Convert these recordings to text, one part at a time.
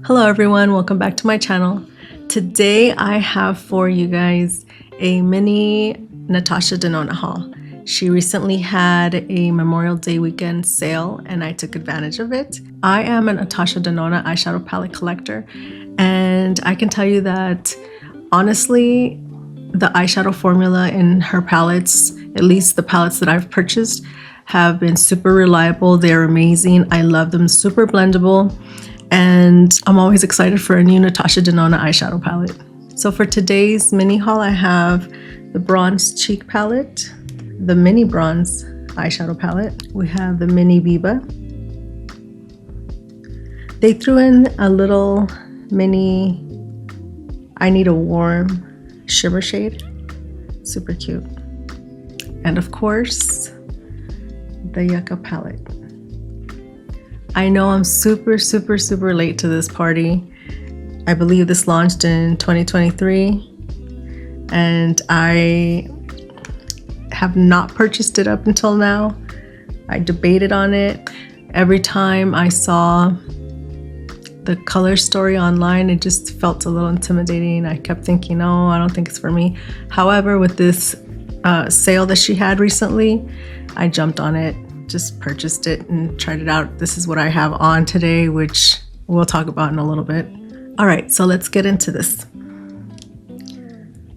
Hello everyone, welcome back to my channel. Today I have for you guys a mini Natasha Denona haul. She recently had a Memorial Day weekend sale and I took advantage of it. I am a Natasha Denona eyeshadow palette collector, and I can tell you that honestly the eyeshadow formula in her palettes, at least the palettes that I've purchased, have been super reliable. They're amazing. I love them, super blendable. And I'm always excited for a new Natasha Denona eyeshadow palette. So for today's mini haul, I have the Bronze Cheek Palette, the Mini Bronze Eyeshadow Palette. We have the Mini Biba. They threw in a little mini I Need a Warm shimmer shade. Super cute. And of course, the Yucca palette. I know I'm super late to this party. I believe this launched in 2023 and I have not purchased it up until now. I debated on it. Every time I saw the color story online, it just felt a little intimidating. I kept thinking, no, I don't think it's for me. However, with this sale that she had recently, I jumped on it. Just purchased it and tried it out. This is what I have on today, which we'll talk about in a little bit. All right, so let's get into this.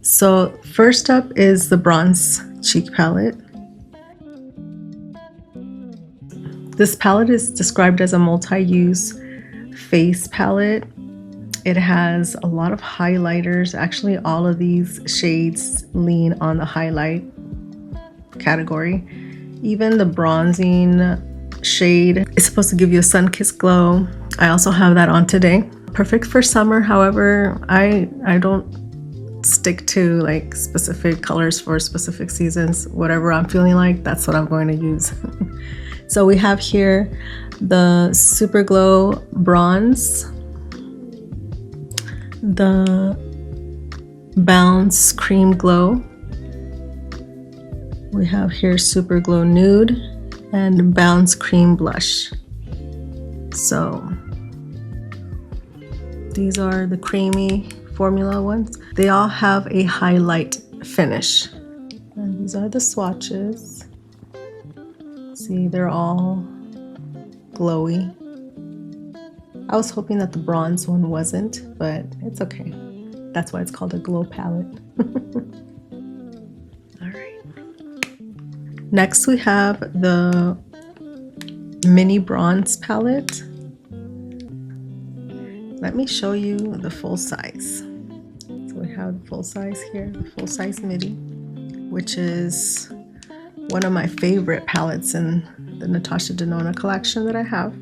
So first up is the Bronze Cheek Palette. This palette is described as a multi-use face palette. It has a lot of highlighters. Actually, all of these shades lean on the highlight category. Even the bronzing shade is supposed to give you a sun-kissed glow. I also have that on today. Perfect for summer. However, I don't stick to like specific colors for specific seasons. Whatever I'm feeling like, that's what I'm going to use. So we have here the Super Glow Bronze, the Bounce Cream Glow. We have here Super Glow Nude and Bounce Cream Blush. So these are the creamy formula ones. They all have a highlight finish. And these are the swatches. See, they're all glowy. I was hoping that the bronze one wasn't, but it's okay. That's why it's called a glow palette. Next, we have the Mini Bronze Palette. Let me show you the full size. So we have the full size here, the full size midi, which is one of my favorite palettes in the Natasha Denona collection that I have.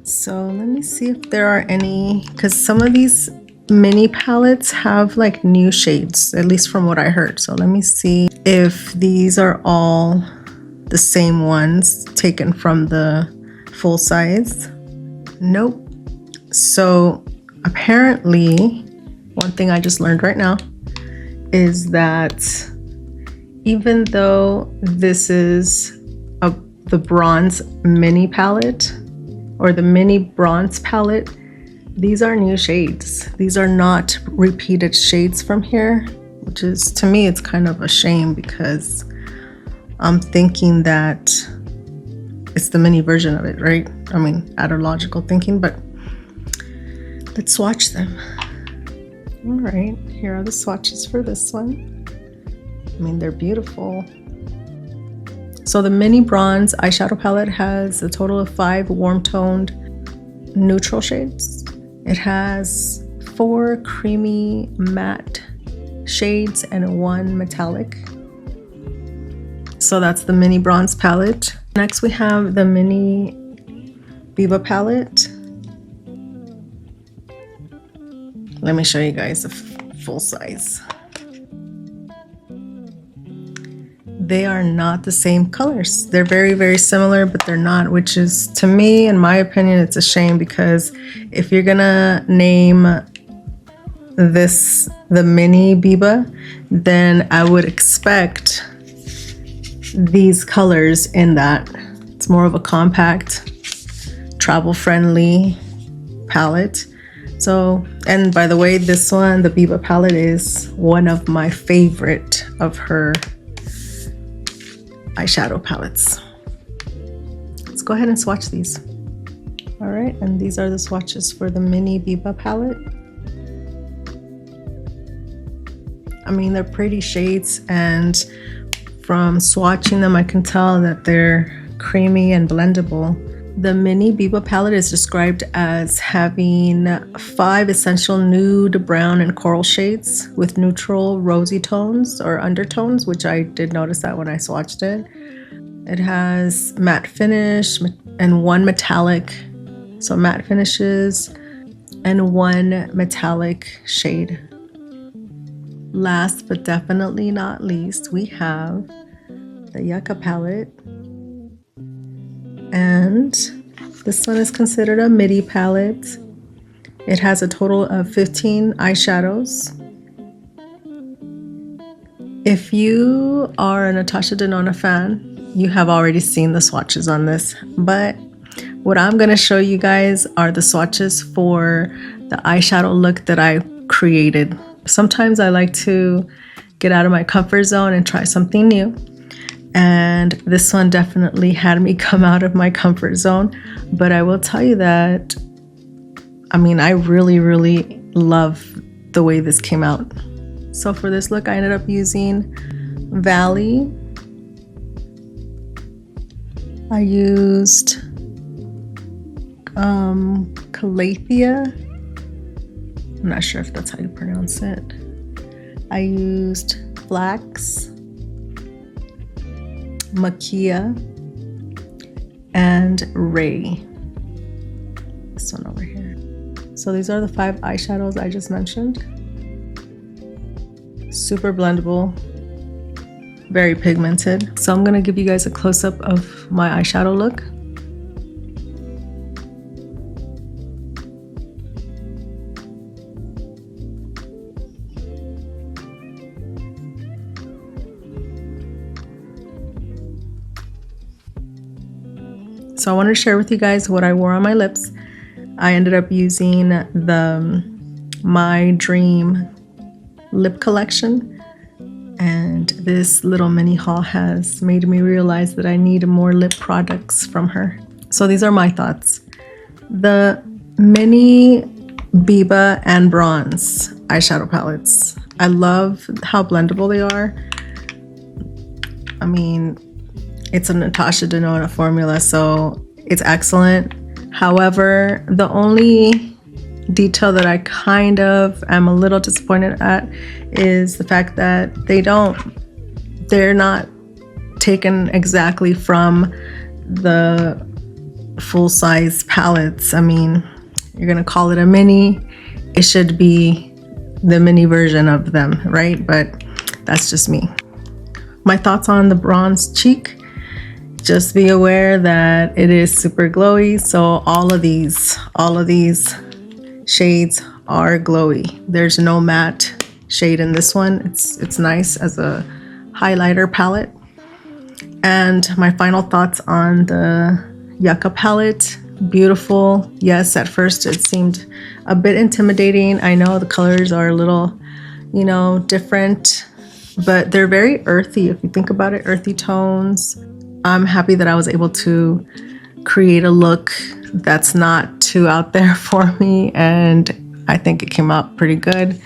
So let me see if there are any, because some of these mini palettes have like new shades, at least from what I heard. So let me see if these are all the same ones taken from the full size. Nope. So apparently, one thing I just learned right now is that even though this is the bronze mini palette or the mini bronze palette, these are new shades. These are not repeated shades from here, which is, to me, it's kind of a shame because I'm thinking that it's the mini version of it, right? I mean, out of logical thinking, but let's swatch them. All right, here are the swatches for this one. I mean, they're beautiful. So the Mini Bronze Eyeshadow Palette has a total of 5 warm-toned neutral shades. It has 4 creamy matte shades and 1 metallic. So that's the Mini Bronze palette. Next we have the Mini Biba palette. Let me show you guys the full size. They are not the same colors. They're very similar, but they're not, which is, to me, in my opinion, it's a shame, because if you're gonna name this the Mini Biba, then I would expect these colors in that. It's more of a compact travel friendly palette. So, and by the way, this one, the Biba palette, is one of my favorite of her eyeshadow palettes. Let's go ahead and swatch these. All right, and these are the swatches for the mini Biba palette. I mean, they're pretty shades, and from swatching them, I can tell that they're creamy and blendable. The mini Biba palette is described as having 5 essential nude, brown, and coral shades with neutral rosy tones or undertones, which I did notice that when I swatched it. It has matte finish and 1 metallic, so matte finishes and 1 metallic shade. Last but definitely not least, we have the Yucca palette, and this one is considered a midi palette. It has a total of 15 eyeshadows. If you are a Natasha Denona fan, you have already seen the swatches on this, but what I'm going to show you guys are the swatches for the eyeshadow look that I created. Sometimes I like to get out of my comfort zone and try something new. And this one definitely had me come out of my comfort zone. But I will tell you that, I mean, I really, really love the way this came out. So for this look, I ended up using Valley. I used Calathea. I'm not sure if that's how you pronounce it. I used Flax, Makia, and Ray. This one over here. So these are the 5 eyeshadows I just mentioned. Super blendable, very pigmented. So I'm gonna give you guys a close-up of my eyeshadow look. So I wanted to share with you guys what I wore on my lips. I ended up using the My Dream lip collection, and this little mini haul has made me realize that I need more lip products from her. So these are my thoughts. The mini Biba and Bronze eyeshadow palettes. I love how blendable they are. I mean, it's a Natasha Denona formula, so it's excellent. However, the only detail that I kind of am a little disappointed at is the fact that they're not taken exactly from the full-size palettes. I mean, you're gonna call it a mini, it should be the mini version of them, right? But that's just me. My thoughts on the bronze cheek. Just be aware that it is super glowy. So all of these shades are glowy. There's no matte shade in this one. It's nice as a highlighter palette. And my final thoughts on the Yucca palette. Beautiful. Yes, at first it seemed a bit intimidating. I know the colors are a little, different, but they're very earthy. If you think about it, earthy tones. I'm happy that I was able to create a look that's not too out there for me, and I think it came out pretty good.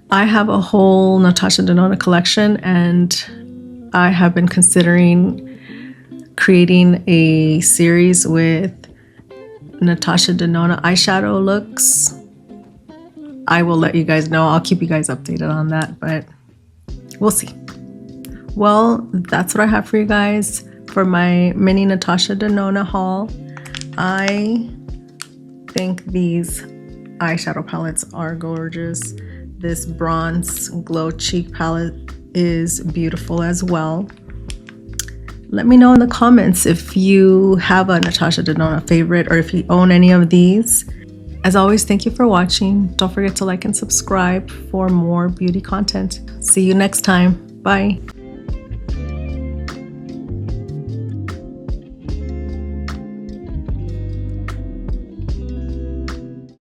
I have a whole Natasha Denona collection, and I have been considering creating a series with Natasha Denona eyeshadow looks. I will let you guys know. I'll keep you guys updated on that, but we'll see. Well, that's what I have for you guys for my mini Natasha Denona haul. I think these eyeshadow palettes are gorgeous. This bronze glow cheek palette is beautiful as well. Let me know in the comments if you have a Natasha Denona favorite or if you own any of these. As always, thank you for watching. Don't forget to like and subscribe for more beauty content. See you next time. Bye.